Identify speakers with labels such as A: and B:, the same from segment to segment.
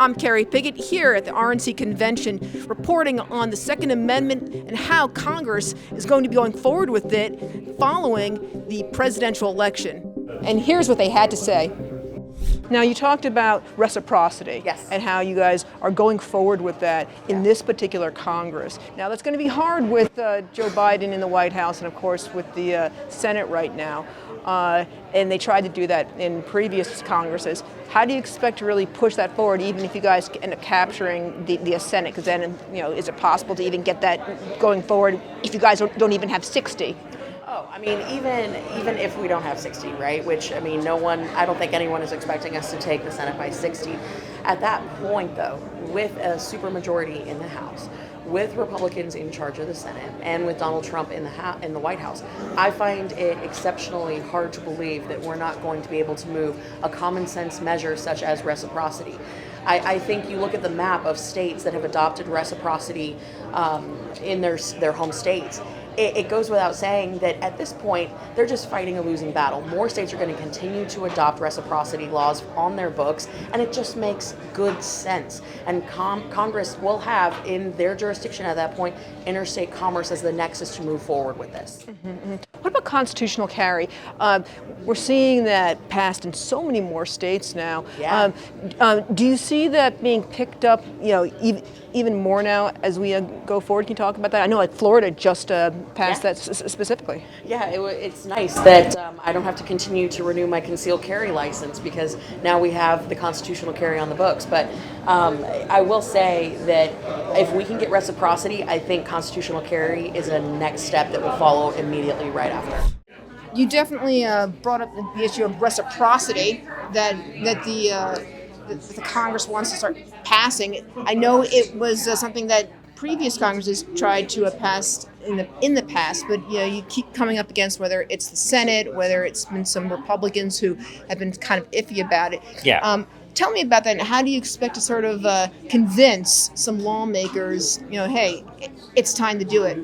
A: I'm Carrie Piggott here at the RNC convention reporting on the Second Amendment and how Congress is going to be going forward with it following the presidential election. And here's what they had to say. Now, you talked about reciprocity.
B: Yes.
A: And how you guys are going forward with that in this particular Congress. Now, that's going to be hard with Joe Biden in the White House and, of course, with the Senate right now. And they tried to do that in previous Congresses. How do you expect to really push that forward, even if you guys end up capturing the Senate? Because then, is it possible to even get that going forward if you guys don't even have 60?
B: Oh, I mean, even if we don't have 60, right? Which, I mean, I don't think anyone is expecting us to take the Senate by 60. At that point, though, with a supermajority in the House, with Republicans in charge of the Senate, and with Donald Trump in the White House, I find it exceptionally hard to believe that we're not going to be able to move a common sense measure such as reciprocity. I think you look at the map of states that have adopted reciprocity in their home states. It goes without saying that at this point, they're just fighting a losing battle. More states are going to continue to adopt reciprocity laws on their books, and it just makes good sense. And Congress will have, in their jurisdiction at that point, interstate commerce as the nexus to move forward with this.
A: Mm-hmm. What about constitutional carry? We're seeing that passed in so many more states now.
B: Yeah.
A: Do you see that being picked up, even more now as we go forward? Can you talk about that? I know Florida just passed that specifically.
B: Yeah, it's nice that I don't have to continue to renew my concealed carry license because now we have the constitutional carry on the books. But I will say that if we can get reciprocity, I think constitutional carry is a next step that will follow immediately right after.
A: You definitely brought up the issue of reciprocity that the Congress wants to start passing. I know it was something that previous Congresses tried to pass in the past, but you keep coming up against whether it's the Senate, whether it's been some Republicans who have been kind of iffy about it.
C: Yeah.
A: Tell me about that, and how do you expect to sort of convince some lawmakers, hey, it's time to do it?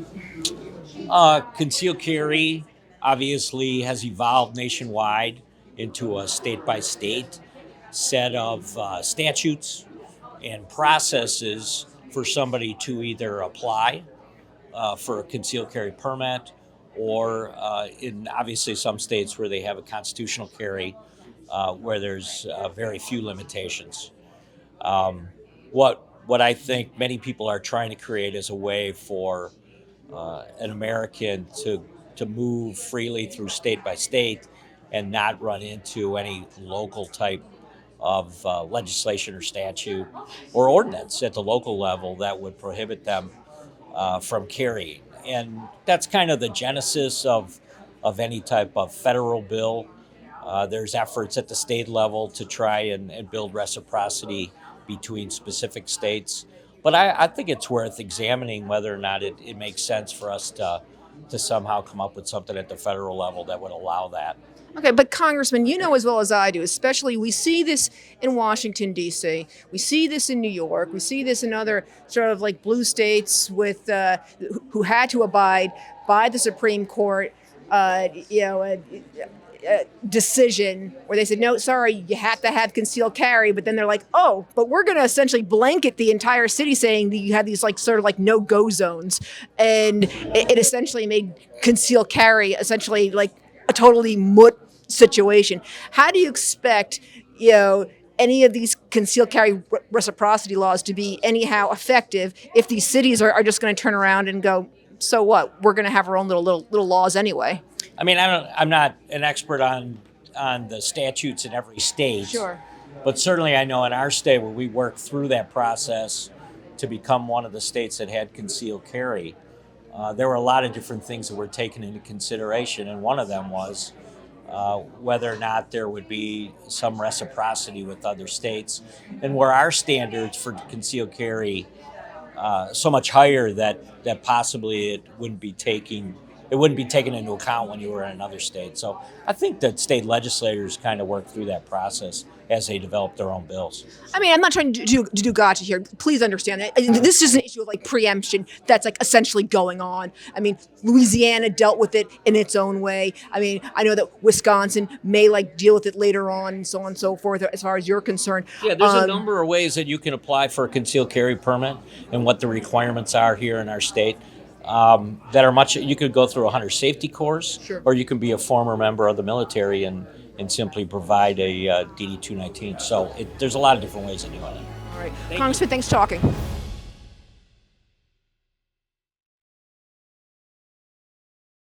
C: Concealed carry obviously has evolved nationwide into a state-by-state set of statutes and processes for somebody to either apply for a concealed carry permit or in obviously some states where they have a constitutional carry where there's very few limitations. What I think many people are trying to create is a way for an American to move freely through state by state and not run into any local type of legislation or statute or ordinance at the local level that would prohibit them from carrying. And that's kind of the genesis of any type of federal bill. There's efforts at the state level to try and build reciprocity between specific states. But I think it's worth examining whether or not it makes sense for us to somehow come up with something at the federal level that would allow that.
A: Okay, but Congressman, you know as well as I do, especially we see this in Washington, D.C., we see this in New York, we see this in other sort of like blue states with who had to abide by the Supreme Court, decision where they said, no, sorry, you have to have concealed carry, but then they're like, oh, but we're going to essentially blanket the entire city saying that you have these like sort of like no-go zones. And it essentially made concealed carry essentially like a totally moot situation. How do you expect, any of these concealed carry reciprocity laws to be anyhow effective if these cities are just going to turn around and go, so what? We're going to have our own little laws anyway.
C: I mean, I'm not an expert on the statutes in every state.
A: Sure.
C: But certainly I know in our state where we worked through that process to become one of the states that had concealed carry, there were a lot of different things that were taken into consideration, and one of them was whether or not there would be some reciprocity with other states, and where our standards for concealed carry so much higher that possibly it wouldn't be taking it wouldn't be taken into account when you were in another state. So I think that state legislators kind of work through that process as they develop their own bills.
A: I mean, I'm not trying to do gotcha here. Please understand that this is an issue of like preemption that's like essentially going on. I mean, Louisiana dealt with it in its own way. I mean, I know that Wisconsin may like deal with it later on and so on and so forth as far as you're concerned.
C: Yeah, there's a number of ways that you can apply for a concealed carry permit and what the requirements are here in our state. That are much. You could go through a hunter safety course,
A: Sure.
C: or you can be a former member of the military and simply provide a DD 219. So there's a lot of different ways of doing it.
A: All right, Congressman, thanks for talking.